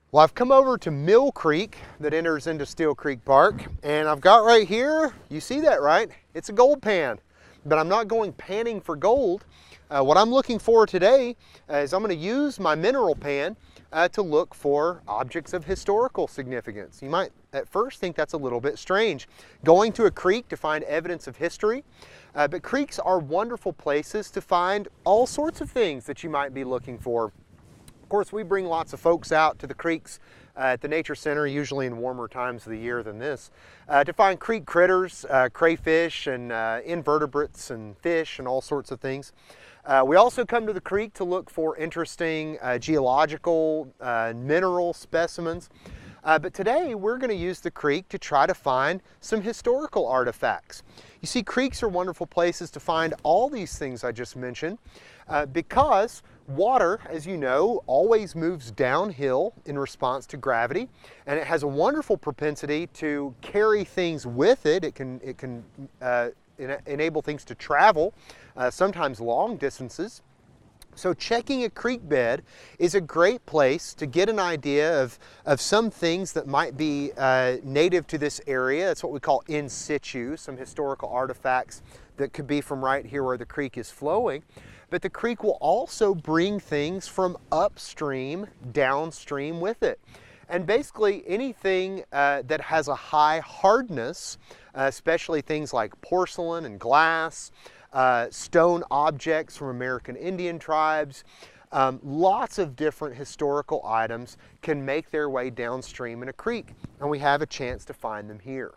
Well, I've come over to Mill Creek that enters into Steel Creek Park, and I've got right here, you see that right? It's a gold pan, but I'm not going panning for gold. What I'm looking for today is I'm going to use my mineral pan to look for objects of historical significance. You might at first think that's a little bit strange, going to a creek to find evidence of history, but creeks are wonderful places to find all sorts of things that you might be looking for. Of course, we bring lots of folks out to the creeks at the Nature Center, usually in warmer times of the year than this, to find creek critters, crayfish and invertebrates and fish and all sorts of things. We also come to the creek to look for interesting geological, mineral specimens. But today we're going to use the creek to try to find some historical artifacts. You see, creeks are wonderful places to find all these things I just mentioned because water, as you know, always moves downhill in response to gravity, and it has a wonderful propensity to carry things with it. It can enable things to travel, sometimes long distances. So checking a creek bed is a great place to get an idea of some things that might be native to this area. That's what we call in situ, some historical artifacts that could be from right here where the creek is flowing. But the creek will also bring things from upstream, downstream with it. And basically anything that has a high hardness, especially things like porcelain and glass, stone objects from American Indian tribes, lots of different historical items can make their way downstream in a creek, and we have a chance to find them here.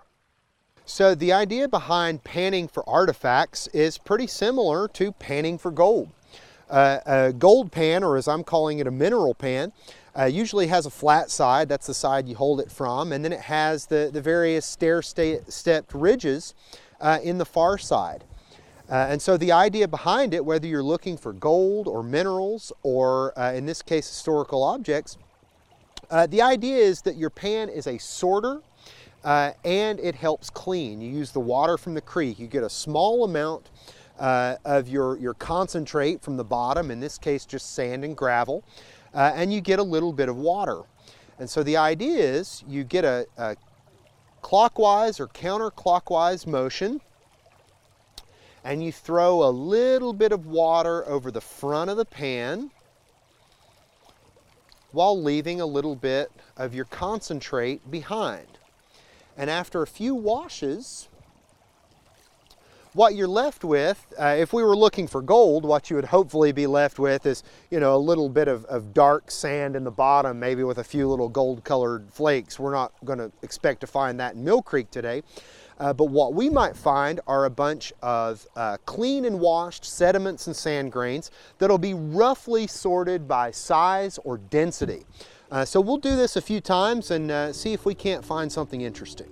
So the idea behind panning for artifacts is pretty similar to panning for gold. A gold pan, or as I'm calling it, a mineral pan, usually has a flat side. That's the side you hold it from, and then it has the various stair-stepped ridges in the far side. And so the idea behind it, whether you're looking for gold or minerals or in this case historical objects, the idea is that your pan is a sorter and it helps clean. You use the water from the creek. You get a small amount of your concentrate from the bottom, in this case just sand and gravel, and you get a little bit of water. And so the idea is you get a clockwise or counterclockwise motion, and you throw a little bit of water over the front of the pan while leaving a little bit of your concentrate behind. And after a few washes, what you're left with, if we were looking for gold, what you would hopefully be left with is, a little bit of dark sand in the bottom, maybe with a few little gold-colored flakes. We're not going to expect to find that in Mill Creek today. But what we might find are a bunch of clean and washed sediments and sand grains that'll be roughly sorted by size or density. So we'll do this a few times and see if we can't find something interesting.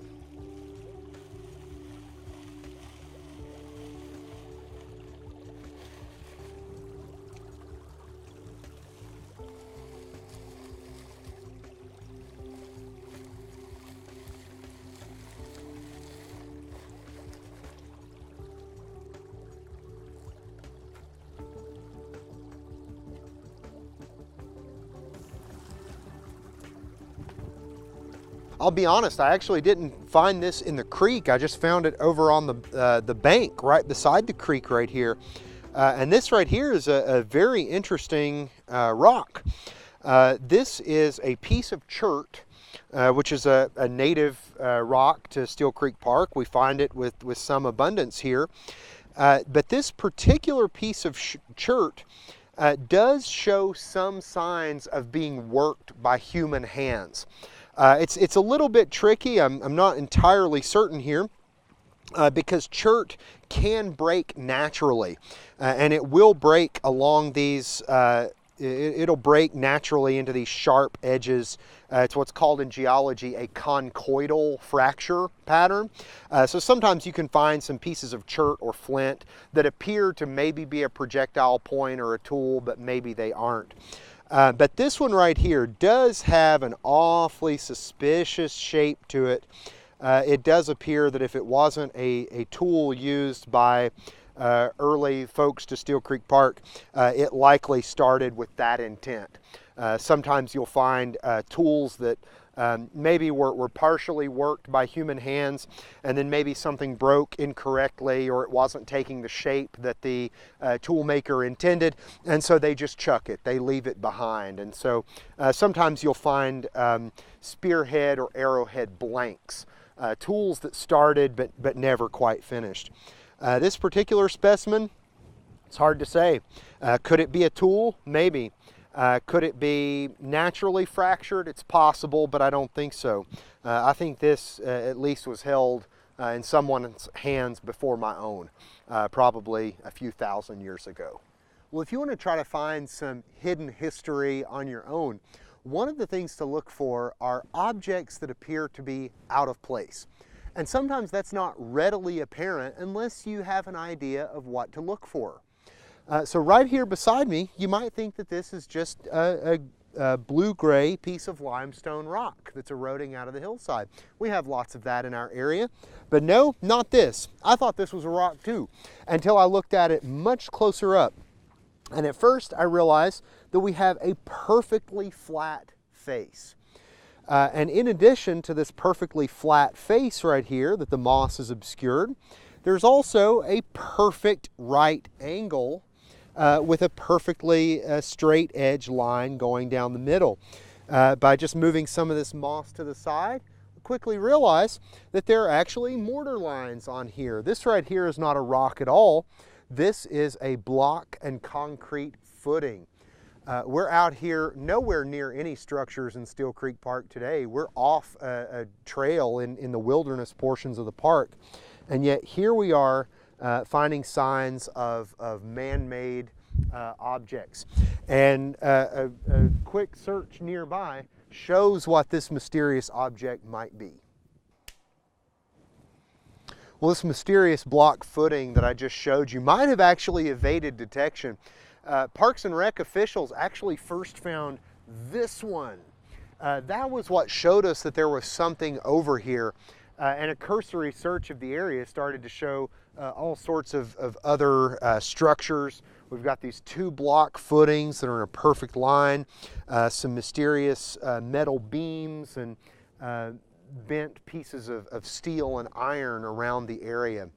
I'll be honest, I actually didn't find this in the creek. I just found it over on the bank right beside the creek right here. And this right here is a very interesting rock. This is a piece of chert, which is a native rock to Steel Creek Park. We find it with some abundance here. But this particular piece of chert does show some signs of being worked by human hands. It's a little bit tricky. I'm not entirely certain here because chert can break naturally, and it will break along these, it'll break naturally into these sharp edges. It's what's called in geology a conchoidal fracture pattern. So sometimes you can find some pieces of chert or flint that appear to maybe be a projectile point or a tool, but maybe they aren't. But this one right here does have an awfully suspicious shape to it. It does appear that if it wasn't a tool used by early folks to Steel Creek Park, it likely started with that intent. Sometimes you'll find tools that maybe were partially worked by human hands, and then maybe something broke incorrectly, or it wasn't taking the shape that the tool maker intended, and so they just chuck it, they leave it behind. And so sometimes you'll find spearhead or arrowhead blanks, tools that started but never quite finished. This particular specimen, it's hard to say. Could it be a tool? Maybe. Could it be naturally fractured? It's possible, but I don't think so. I think this at least was held in someone's hands before my own, probably a few thousand years ago. Well, if you want to try to find some hidden history on your own, one of the things to look for are objects that appear to be out of place. And sometimes that's not readily apparent unless you have an idea of what to look for. So right here beside me, you might think that this is just a blue-gray piece of limestone rock that's eroding out of the hillside. We have lots of that in our area, but no, not this. I thought this was a rock too, until I looked at it much closer up. And at first I realized that we have a perfectly flat face. And in addition to this perfectly flat face right here that the moss has obscured, there's also a perfect right angle with a perfectly straight edge line going down the middle. By just moving some of this moss to the side, I quickly realized that there are actually mortar lines on here. This right here is not a rock at all. This is a block and concrete footing. We're out here nowhere near any structures in Steel Creek Park today. We're off a trail in the wilderness portions of the park. And yet here we are finding signs of man-made objects. And a quick search nearby shows what this mysterious object might be. Well, this mysterious block footing that I just showed you might have actually evaded detection. Parks and Rec officials actually first found this one. That was what showed us that there was something over here. And a cursory search of the area started to show all sorts of other structures. We've got these two block footings that are in a perfect line, some mysterious metal beams and bent pieces of steel and iron around the area.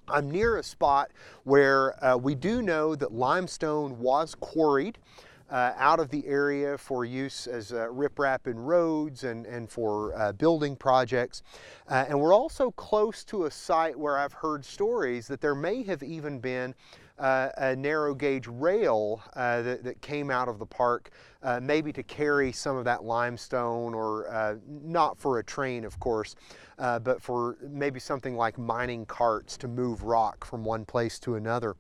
I'm near a spot where we do know that limestone was quarried out of the area for use as riprap in roads and for building projects. And we're also close to a site where I've heard stories that there may have even been a narrow gauge rail that came out of the park, maybe to carry some of that limestone, or not for a train, of course, but for maybe something like mining carts to move rock from one place to another.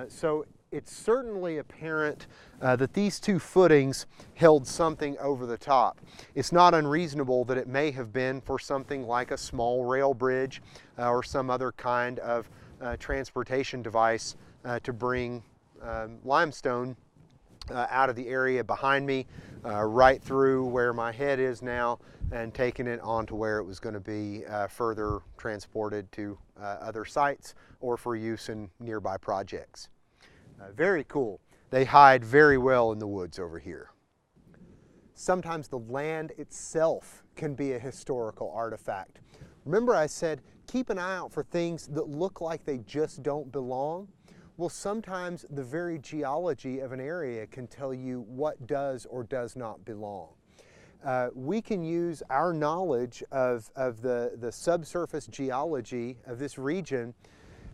So it's certainly apparent that these two footings held something over the top. It's not unreasonable that it may have been for something like a small rail bridge or some other kind of transportation device to bring limestone out of the area behind me, right through where my head is now, and taking it on to where it was going to be further transported to other sites or for use in nearby projects. Very cool. They hide very well in the woods over here. Sometimes the land itself can be a historical artifact. Remember I said keep an eye out for things that look like they just don't belong? Well, sometimes the very geology of an area can tell you what does or does not belong. We can use our knowledge of the subsurface geology of this region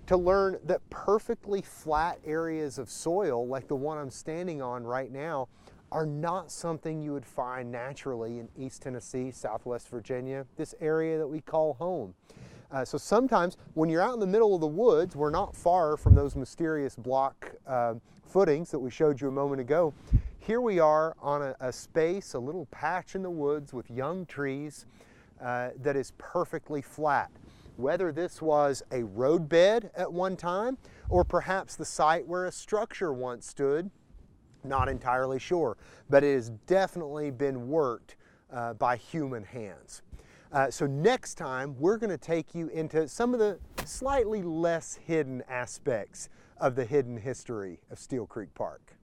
to learn that perfectly flat areas of soil, like the one I'm standing on right now, are not something you would find naturally in East Tennessee, Southwest Virginia, this area that we call home. So sometimes when you're out in the middle of the woods, we're not far from those mysterious block footings that we showed you a moment ago. Here we are on a space, a little patch in the woods with young trees that is perfectly flat. Whether this was a roadbed at one time, or perhaps the site where a structure once stood, not entirely sure, but it has definitely been worked by human hands. So next time, we're going to take you into some of the slightly less hidden aspects of the hidden history of Steel Creek Park.